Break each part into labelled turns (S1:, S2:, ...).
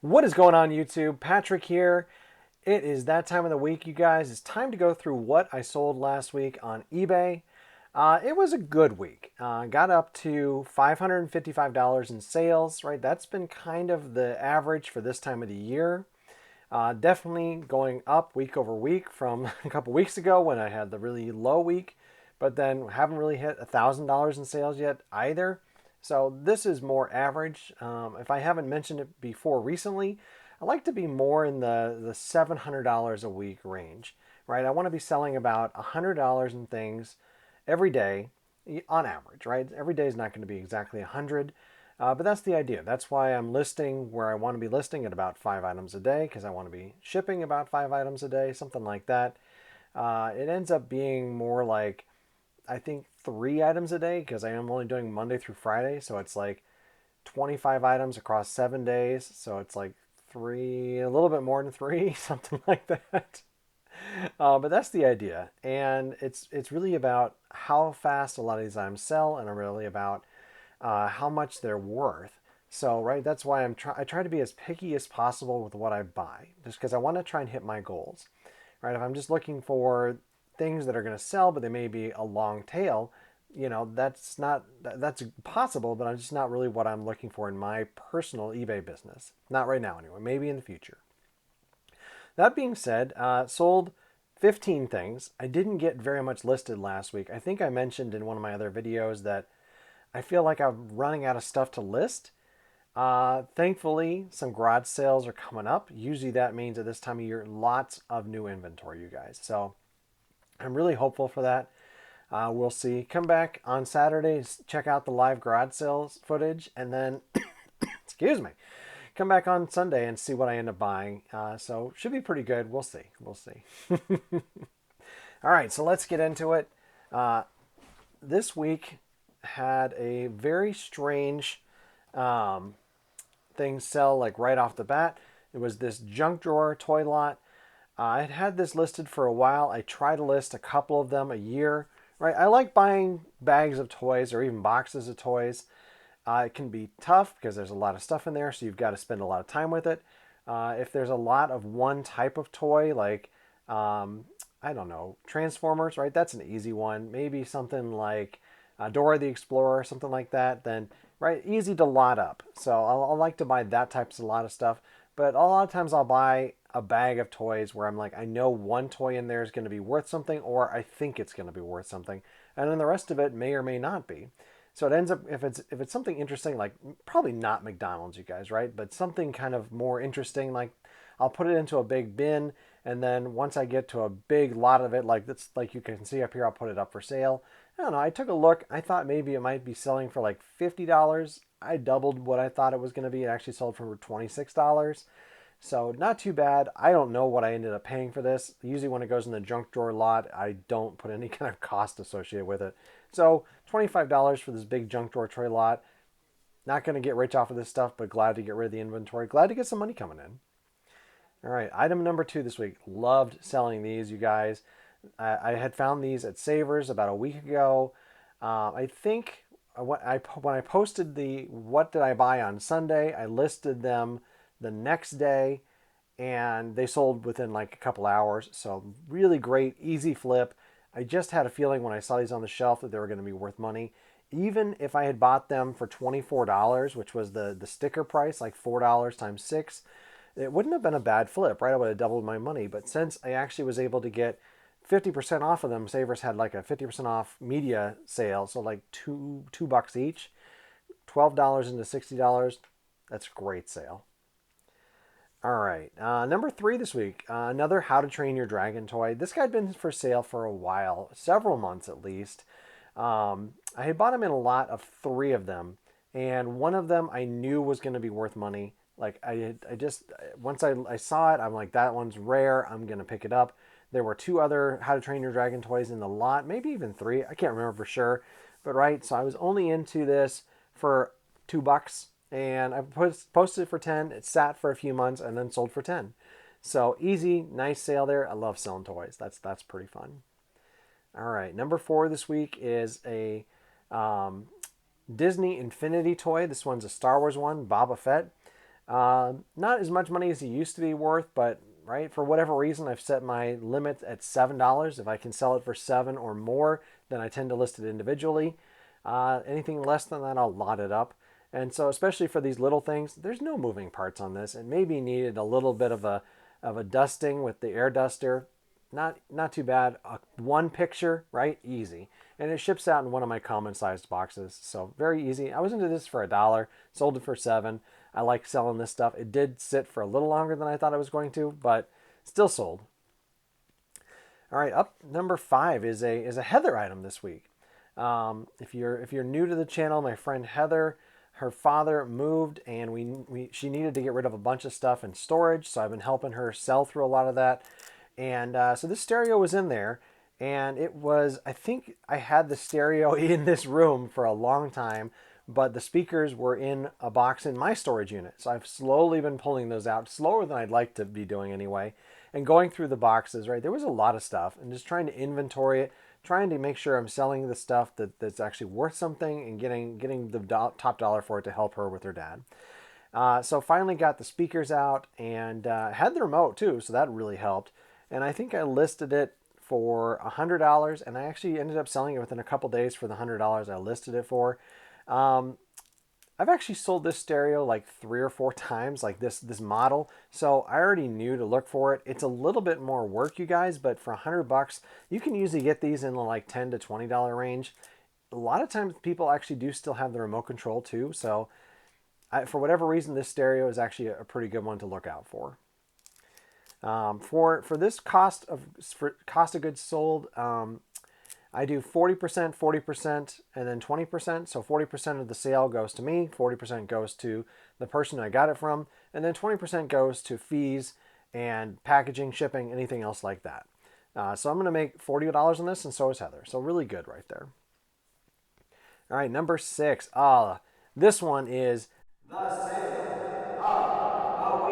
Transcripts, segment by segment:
S1: What is going on, YouTube? Patrick here. It is that time of the week, you guys. It's time to go through what I sold last week on eBay. It was a good week. Got up to $555 in sales, right? That's been kind of the average for this time of the year. Definitely going up week over week from a couple weeks ago when I had the really low week, but then haven't really hit $1,000 in sales yet either. So this is more average. If I haven't mentioned it before recently, I like to be more in the $700 a week range, right? I want to be selling about $100 in things every day on average, right? Every day is not going to be exactly 100, but that's the idea. That's why I'm listing where I want to be listing at about 5 items a day, because I want to be shipping about 5 items a day, something like that. It ends up being more like, I think, 3 items a day, because I am only doing Monday through Friday. So it's like 25 items across 7 days. So it's like three, a little bit more than three, something like that. But that's the idea, and it's really about how fast a lot of these items sell, and really about how much they're worth. So right, that's why I try to be as picky as possible with what I buy, just because I want to try and hit my goals. Right, if I'm just looking for things that are going to sell, but they may be a long tail, that's possible, but I'm just not really what I'm looking for in my personal eBay business. Not right now, anyway. Maybe in the future. That being said, sold 15 things. I didn't get very much listed last week. I think I mentioned in one of my other videos that I feel like I'm running out of stuff to list. Thankfully, some garage sales are coming up. Usually that means at this time of year, lots of new inventory, you guys. So I'm really hopeful for that. We'll see. Come back on Saturday, check out the live garage sales footage, and then, excuse me, come back on Sunday and see what I end up buying. So should be pretty good. We'll see. We'll see. All right, so let's get into it. Uh, this week had a very strange um, thing sell like right off the bat. It was this junk drawer toy lot. I had this listed for a while. I try to list a couple of them a year. Right, I like buying bags of toys or even boxes of toys. It can be tough because there's a lot of stuff in there, so you've got to spend a lot of time with it. If there's a lot of one type of toy, like I don't know, Transformers, right? That's an easy one. Maybe something like Dora the Explorer, something like that. Then, right, easy to lot up. So I'll like to buy that types of lot of stuff. But a lot of times I'll buy a bag of toys where I'm like, I know one toy in there is going to be worth something, or I think it's going to be worth something, and then the rest of it may or may not be. So it ends up, if it's something interesting, like probably not McDonald's, you guys, right? But something kind of more interesting, like I'll put it into a big bin, and then once I get to a big lot of it, like that's like you can see up here, I'll put it up for sale. I don't know. I took a look. I thought maybe it might be selling for like $50. I doubled what I thought it was going to be. It actually sold for $26. So not too bad. I don't know what I ended up paying for this. Usually when it goes in the junk drawer lot, I don't put any kind of cost associated with it. So $25 for this big junk drawer tray lot. Not going to get rich off of this stuff, but glad to get rid of the inventory. Glad to get some money coming in. All right, item number 2 this week. Loved selling these, you guys. I had found these at Savers about a week ago. I think when I posted the what did I buy on Sunday, I listed them the next day, and they sold within like a couple hours. So really great, easy flip. I just had a feeling when I saw these on the shelf that they were going to be worth money. Even if I had bought them for $24, which was the sticker price, like $4 times six, it wouldn't have been a bad flip, right? I would have doubled my money. But since I actually was able to get 50% off of them, Savers had like a 50% off media sale, so like two bucks each, $12 into $60. That's a great sale. All right, number 3 this week, another How to Train Your Dragon toy. This guy had been for sale for a while, several months at least. I had bought him in a lot of 3 of them, and one of them I knew was going to be worth money. Like I just once I saw it, I'm like, that one's rare. I'm gonna pick it up. There were 2 other How to Train Your Dragon toys in the lot, maybe even 3. I can't remember for sure, but right. So I was only into this for $2, and I posted it for 10. It sat for a few months and then sold for 10. So easy, nice sale there. I love selling toys. That's pretty fun. All right, number 4 this week is a um, Disney Infinity toy. This one's a Star Wars one, Boba Fett. Not as much money as it used to be worth, but right, for whatever reason, I've set my limit at $7. If I can sell it for 7 or more, then I tend to list it individually. Anything less than that, I'll lot it up. And so, especially for these little things, there's no moving parts on this. It maybe needed a little bit of a dusting with the air duster. Not too bad. One picture, right? Easy. And it ships out in one of my common sized boxes. So very easy. I was into this for $1, sold it for 7. I like selling this stuff. It did sit for a little longer than I thought it was going to, but still sold. All right, up number 5 is a Heather item this week. If you're new to the channel, my friend Heather, her father moved, and she needed to get rid of a bunch of stuff in storage, so I've been helping her sell through a lot of that. And so this stereo was in there, and I think I had the stereo in this room for a long time, but the speakers were in a box in my storage unit. So I've slowly been pulling those out, slower than I'd like to be doing anyway, and going through the boxes, right? There was a lot of stuff, and just trying to inventory it, trying to make sure I'm selling the stuff that's actually worth something, and getting the top dollar for it to help her with her dad. So finally got the speakers out, and had the remote too, so that really helped. And I think I listed it for $100, and I actually ended up selling it within a couple days for the $100 I listed it for. I've actually sold this stereo like 3 or 4 times, like this model. So I already knew to look for it. It's a little bit more work, you guys, but for $100, you can usually get these in the like $10 to $20 range. A lot of times people actually do still have the remote control too. So for whatever reason, this stereo is actually a pretty good one to look out for. For this cost of goods sold, I do 40%, 40%, and then 20%. So 40% of the sale goes to me, 40% goes to the person I got it from, and then 20% goes to fees and packaging, shipping, anything else like that. So I'm going to make $40 on this, and so is Heather. So really good right there. All right, number 6. This one is the sale of the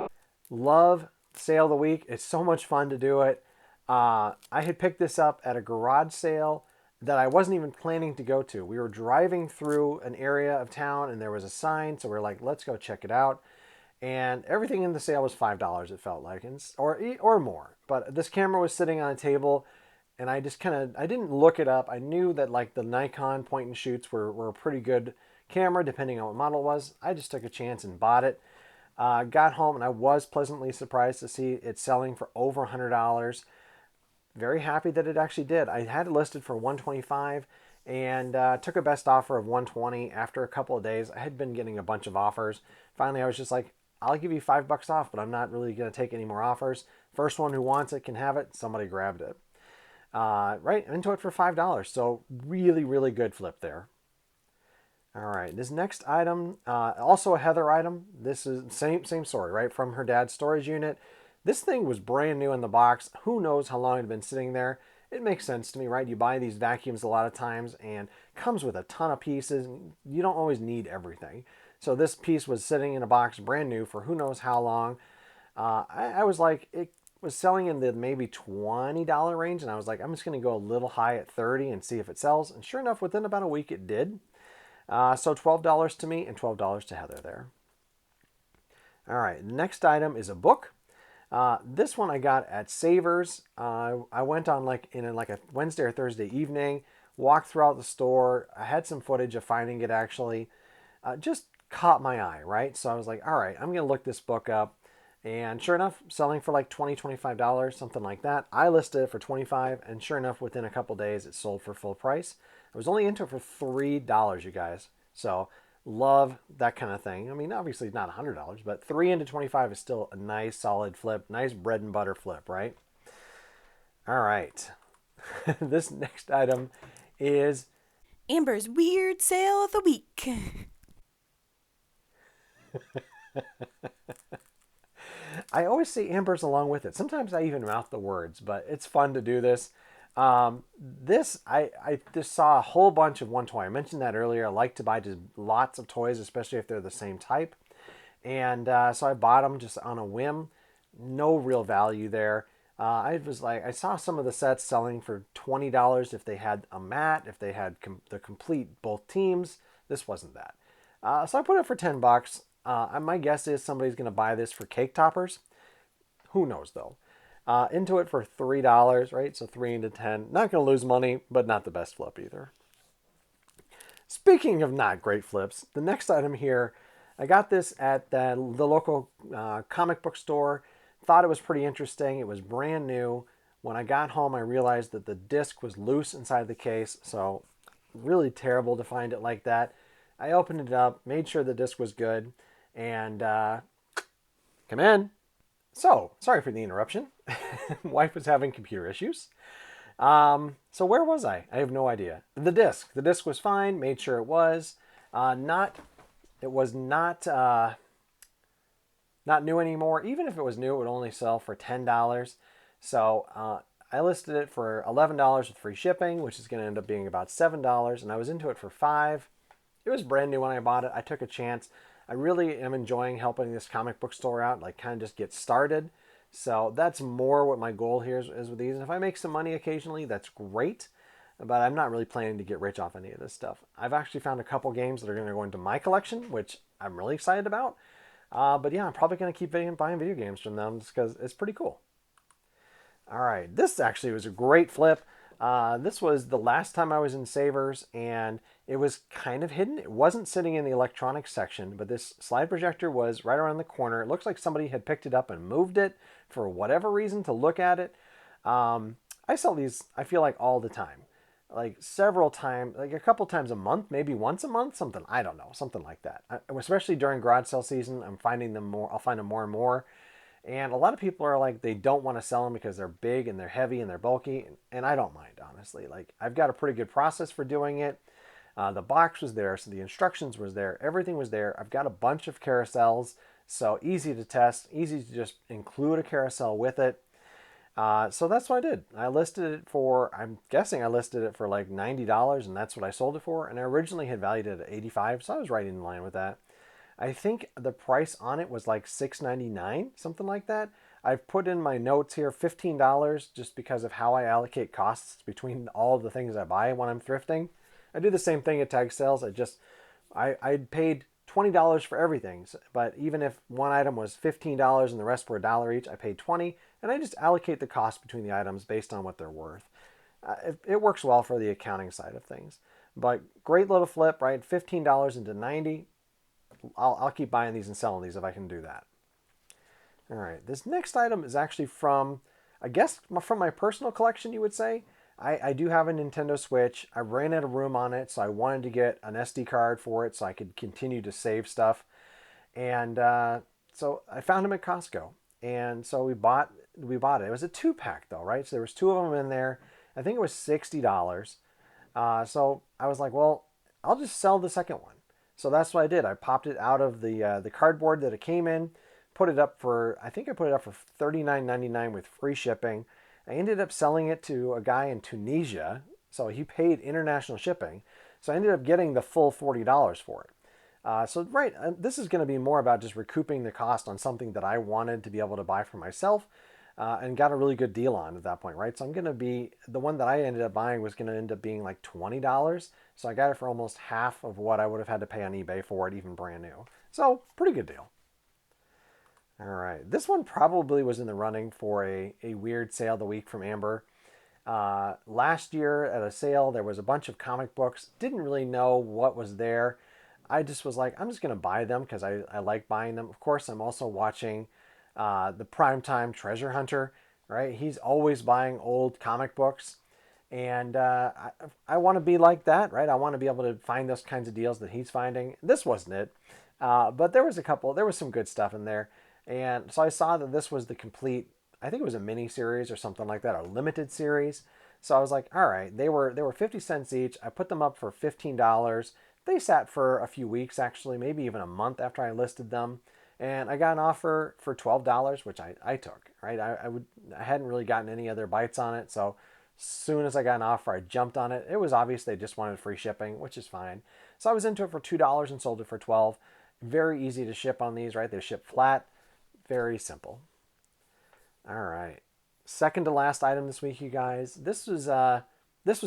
S1: week. Love sale of the week. It's so much fun to do it. I had picked this up at a garage sale that I wasn't even planning to go to. We were driving through an area of town, and there was a sign, so we are like, let's go check it out. And everything in the sale was $5, it felt like, or more. But this camera was sitting on a table, and I didn't look it up. I knew that like the Nikon point and shoots were a pretty good camera, depending on what model it was. I just took a chance and bought it. Got home, and I was pleasantly surprised to see it selling for over $100. Very happy that it actually did. I had it listed for $125 and took a best offer of $120 after a couple of days. I had been getting a bunch of offers. Finally, I was just like, I'll give you $5 off, but I'm not really going to take any more offers. First one who wants it can have it. Somebody grabbed it. Right into it for $5. So really, really good flip there. All right, this next item, also a Heather item. This is same story, right? From her dad's storage unit. This thing was brand new in the box. Who knows how long it had been sitting there. It makes sense to me, right? You buy these vacuums a lot of times and comes with a ton of pieces. You don't always need everything. So this piece was sitting in a box brand new for who knows how long. I was like, it was selling in the maybe $20 range, and I was like, I'm just going to go a little high at 30 and see if it sells. And sure enough, within about a week, it did. So $12 to me and $12 to Heather there. All right, next item is a book. This one I got at Savers. I went on in a Wednesday or Thursday evening, walked throughout the store. I had some footage of finding it actually. Just caught my eye, right? So I was like, all right, I'm going to look this book up. And sure enough, selling for like $20, $25, something like that. I listed it for $25, and sure enough, within a couple days, it sold for full price. I was only into it for $3, you guys. So love that kind of thing. I mean, obviously not $100, but 3 into 25 is still a nice solid flip, nice bread and butter flip, right? All right. This next item is
S2: Amber's weird sale of the week.
S1: I always say Amber's along with it. Sometimes I even mouth the words, but it's fun to do this. I just saw a whole bunch of one toy. I mentioned that earlier. I like to buy just lots of toys, especially if they're the same type. And so I bought them just on a whim. No real value there. I saw some of the sets selling for $20 if they had a mat, if they had the complete both teams. This wasn't that. So I put it for $10. My guess is somebody's going to buy this for cake toppers. Who knows though? Into it for $3, right? So 3 into 10. Not going to lose money, but not the best flip either. Speaking of not great flips, the next item here, I got this at the local comic book store. Thought it was pretty interesting. It was brand new. When I got home, I realized that the disc was loose inside the case, so really terrible to find it like that. I opened it up, made sure the disc was good, and come in. So, sorry for the interruption. Wife was having computer issues. So where was I? I have no idea. The disc. The disc was fine. Made sure it was. Not. It was not new anymore. Even if it was new, it would only sell for $10. So I listed it for $11 with free shipping, which is going to end up being about $7. And I was into it for $5. It was brand new when I bought it. I took a chance. I really am enjoying helping this comic book store out, like kind of just get started. So that's more what my goal here is with these. And if I make some money occasionally, that's great. But I'm not really planning to get rich off any of this stuff. I've actually found a couple games that are going to go into my collection, which I'm really excited about. But yeah, I'm probably going to keep buying video games from them just because it's pretty cool. All right, this actually was a great flip. This was the last time I was in Savers, and it was kind of hidden. It wasn't sitting in the electronics section, but this slide projector was right around the corner. It looks like somebody had picked it up and moved it for whatever reason to look at it. I sell these, I feel like, all the time. Like several times, like a couple times a month, maybe once a month, something, I don't know, something like that. Especially during garage sale season, I'm finding them more, I'll find them more and more. And a lot of people are like, they don't want to sell them because they're big and they're heavy and they're bulky. And I don't mind, honestly. Like, I've got a pretty good process for doing it. The box was there, so the instructions was there. Everything was there. I've got a bunch of carousels, so easy to test, easy to just include a carousel with it. So that's what I did. I listed it for, I'm guessing I listed it for like $90, and that's what I sold it for. And I originally had valued it at $85, so I was right in line with that. I think the price on it was like $6.99, something like that. I've put in my notes here $15 just because of how I allocate costs between all of the things I buy when I'm thrifting. I do the same thing at tag sales. I paid $20 for everything, but even if one item was $15 and the rest were a dollar each, I paid 20, and I just allocate the cost between the items based on what they're worth. It works well for the accounting side of things. But great little flip, right? $15 into 90. I'll keep buying these and selling these if I can do that. All right, this next item is actually from, I guess, from my personal collection, you would say. I do have a Nintendo Switch. I ran out of room on it, so I wanted to get an SD card for it so I could continue to save stuff. And so I found them at Costco, and so we bought it. It was a 2-pack though, right? So there was 2 of them in there. I think it was $60. So I was like, well, I'll just sell the second one. So that's what I did. I popped it out of the cardboard that it came in, put it up for, I think I put it up for $39.99 with free shipping. I ended up selling it to a guy in Tunisia, so he paid international shipping. So I ended up getting the full $40 for it. This is going to be more about just recouping the cost on something that I wanted to be able to buy for myself, and got a really good deal on at that point, right? So I'm going to be, the one that I ended up buying was going to end up being like $20. So I got it for almost half of what I would have had to pay on eBay for it, even brand new. So pretty good deal. All right, this one probably was in the running for a weird sale of the week from Amber. Last year at a sale, there was a bunch of comic books. Didn't really know what was there. I just was like, I'm just going to buy them because I like buying them. Of course, I'm also watching the primetime treasure hunter, right? He's always buying old comic books. And I want to be like that, right? I want to be able to find those kinds of deals that he's finding. This wasn't it. But there was some good stuff in there. And so I saw that this was the complete, I think it was a mini series or something like that, a limited series. So I was like, all right, they were 50 cents each. I put them up for $15. They sat for a few weeks, actually, maybe even a month after I listed them. And I got an offer for $12, which I took, right? I hadn't really gotten any other bites on it. So as soon as I got an offer, I jumped on it. It was obvious they just wanted free shipping, which is fine. So I was into it for $2 and sold it for 12. Very easy to ship on these, right? They ship flat. Very simple. All right. Second to last item this week, you guys. This was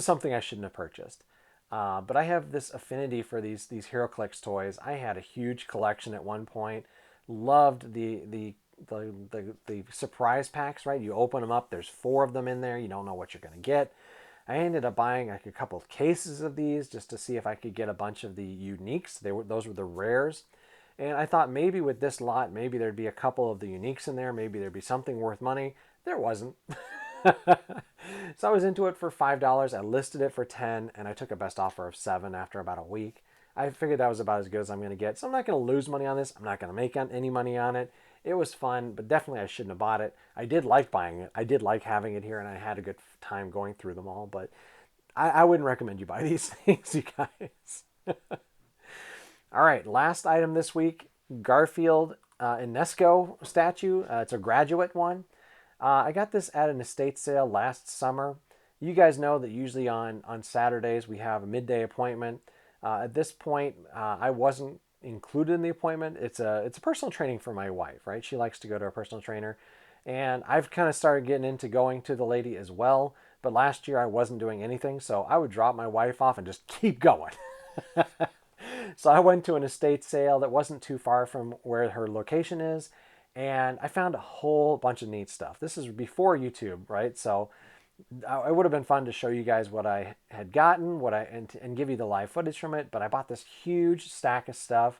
S1: something I shouldn't have purchased. But I have this affinity for these HeroClix toys. I had a huge collection at one point. Loved the surprise packs. Right, you open them up. There's 4 of them in there. You don't know what you're gonna get. I ended up buying like a couple of cases of these just to see if I could get a bunch of the uniques. Those were the rares. And I thought maybe with this lot, maybe there'd be a couple of the uniques in there. Maybe there'd be something worth money. There wasn't. So I was into it for $5. I listed it for 10, and I took a best offer of 7 after about a week. I figured that was about as good as I'm going to get. So I'm not going to lose money on this. I'm not going to make any money on it. It was fun, but definitely I shouldn't have bought it. I did like buying it. I did like having it here, and I had a good time going through them all. But I wouldn't recommend you buy these things, you guys. All right, last item this week, Garfield Inesco statue. It's a graduate one. I got this at an estate sale last summer. You guys know that usually on Saturdays we have a midday appointment. At this point, I wasn't included in the appointment. It's a personal training for my wife, right? She likes to go to a personal trainer, and I've kind of started getting into going to the lady as well. But last year I wasn't doing anything, so I would drop my wife off and just keep going. So I went to an estate sale that wasn't too far from where her location is, and I found a whole bunch of neat stuff. This is before YouTube, right? So it would have been fun to show you guys what I had gotten, and give you the live footage from it. But I bought this huge stack of stuff.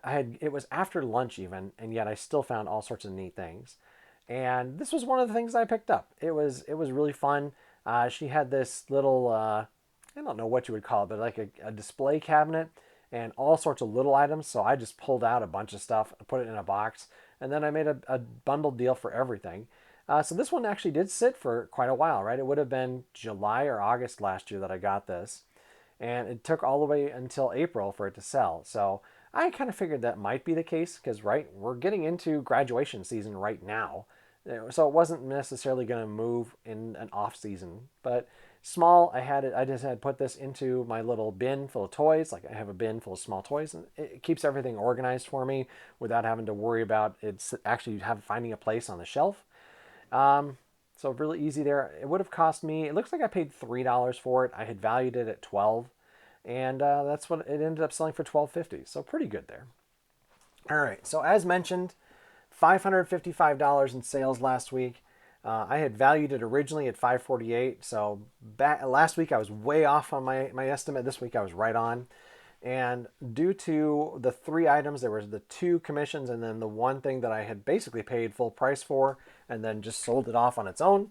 S1: It was after lunch even, and yet I still found all sorts of neat things. And this was one of the things I picked up. It was really fun. She had this little I don't know what you would call it, but like a display cabinet and all sorts of little items. So I just pulled out a bunch of stuff, put it in a box, and then I made a bundled deal for everything. So this one actually did sit for quite a while, right? It would have been July or August last year that I got this, and it took all the way until April for it to sell. So I kind of figured that might be the case because, right, we're getting into graduation season right now. So it wasn't necessarily going to move in an off season, but small. I just had put this into my little bin full of toys. Like I have a bin full of small toys, and it keeps everything organized for me without having to worry about it's actually finding a place on the shelf. Um, so really easy there. It would have cost me. It looks like I paid $3 for it. I had valued it at 12, and that's what it ended up selling for 12.50. So pretty good there. All right. So as mentioned, $555 in sales last week. I had valued it originally at 548. So last week I was way off on my estimate. This week I was right on. And due to the 3 items, there was the 2 commissions and then the one thing that I had basically paid full price for and then just sold it off on its own.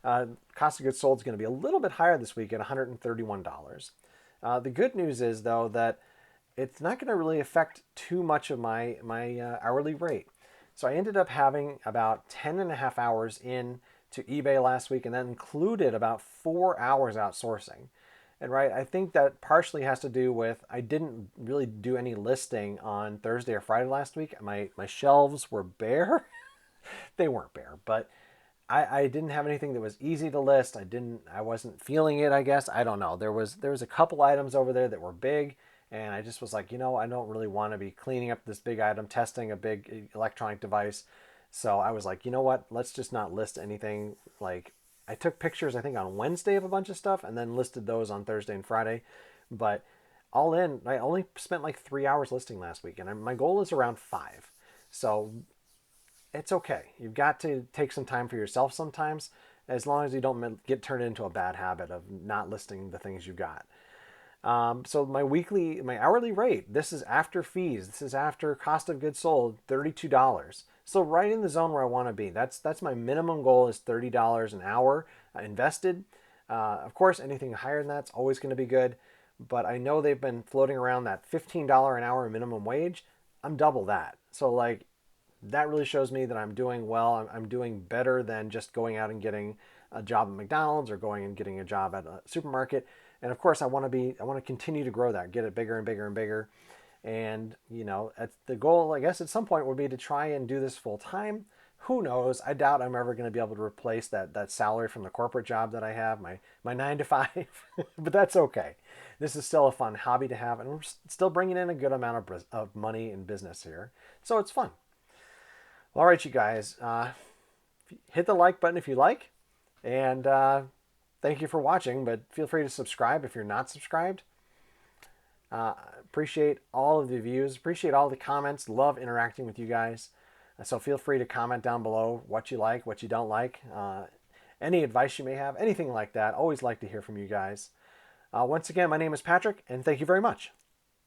S1: Cost of goods sold is going to be a little bit higher this week at $131. The good news is though that it's not going to really affect too much of my hourly rate. So I ended up having about 10 and a half hours in to eBay last week, and that included about 4 hours outsourcing. And right, I think that partially has to do with I didn't really do any listing on Thursday or Friday last week. My shelves were bare. They weren't bare, but I didn't have anything that was easy to list. I wasn't feeling it, I guess. I don't know. There was a couple items over there that were big, and I just was like, I don't really want to be cleaning up this big item, testing a big electronic device. So I was like, you know what? Let's just not list anything. Like I took pictures, I think, on Wednesday of a bunch of stuff and then listed those on Thursday and Friday. But all in, I only spent like 3 hours listing last week, and my goal is around 5. So it's okay. You've got to take some time for yourself sometimes, as long as you don't get turned into a bad habit of not listing the things you got. So my hourly rate, this is after fees, this is after cost of goods sold, $32. So right in the zone where I want to be. That's my minimum goal is $30 an hour invested. Of course, anything higher than that's always going to be good. But I know they've been floating around that $15 an hour minimum wage. I'm double that. So like that really shows me that I'm doing well. I'm doing better than just going out and getting a job at McDonald's or going and getting a job at a supermarket. And of course, I want to continue to grow that, get it bigger and bigger and bigger. And at the goal, I guess at some point would be to try and do this full time. Who knows? I doubt I'm ever going to be able to replace that salary from the corporate job that I have, my 9 to 5. But that's okay. This is still a fun hobby to have, and we're still bringing in a good amount of money in business here, so it's fun. All right, you guys, hit the like button if you like, and thank you for watching. But feel free to subscribe if you're not subscribed. Appreciate all of the views, appreciate all the comments, love interacting with you guys. So feel free to comment down below what you like, what you don't like, any advice you may have, anything like that. Always like to hear from you guys. Once again, my name is Patrick, and thank you very much.